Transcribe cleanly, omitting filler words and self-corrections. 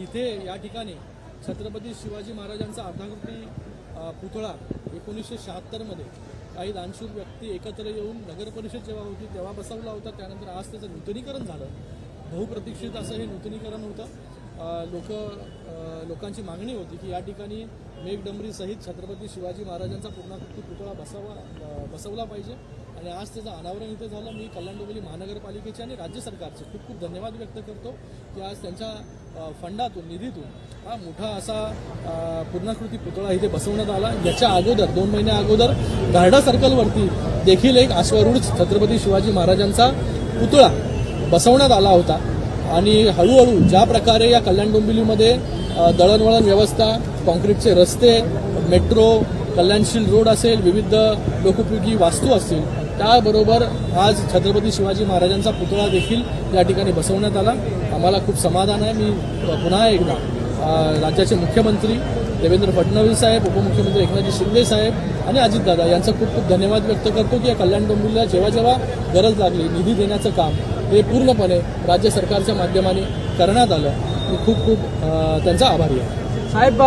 इथे या ठिकाणी छत्रपती शिवाजी महाराजांचा अर्धाकृती पुतळा 1976 मध्ये काही दानशूर व्यक्ती एकत्र येऊन नगर परिषद जेव्हा होती तेव्हा बसवला होता. त्यानंतर आज त्याचं नूतनीकरण झालं. बहुप्रतीक्षित असं हे नूतनीकरण होतं. लोकांची मागणी होती की या ठिकाणी मेघडंबरीसहित छत्रपती शिवाजी महाराजांचा पूर्णाकृती पुतळा बसवला पाहिजे आणि आज त्याचं अनावरण इथे झालं. मी कल्याण डोंबिवली महानगरपालिकेचे आणि राज्य सरकारचे खूप खूप धन्यवाद व्यक्त करतो की आज त्यांच्या फंडातून निधीतून हा मोठा असा पूर्णाकृती पुतळा इथे बसवण्यात आला. याच्या अगोदर 2 महिन्या अगोदर गार्डा सर्कलवरती देखील एक अश्वारूढ छत्रपती शिवाजी महाराजांचा पुतळा बसवण्यात आला होता आणि हळूहळू ज्या प्रकारे या कल्याण डोंबिवलीमध्ये दळणवळण व्यवस्था, कॉन्क्रीटचे रस्ते, मेट्रो, कल्याणशील रोड असेल, विविध लोकोपयोगी वास्तू असतील, त्याबरोबर आज छत्रपती शिवाजी महाराजांचा पुतळा देखील या ठिकाणी बसवण्यात आला. आम्हाला खूप समाधान आहे. मी पुन्हा एकदा राज्याचे मुख्यमंत्री देवेंद्र फडणवीस साहेब, उपमुख्यमंत्री एकनाथजी शिंदे साहेब आणि अजितदादा यांचा खूप खूप धन्यवाद व्यक्त करतो की या कल्याण डोंबिवलीला जेव्हा जेव्हा गरज लागली निधी देण्याचं काम हे पूर्णपणे राज्य सरकारच्या माध्यमाने करण्यात आलं. मी खूप खूप त्यांचा आभारी आहे. साहेब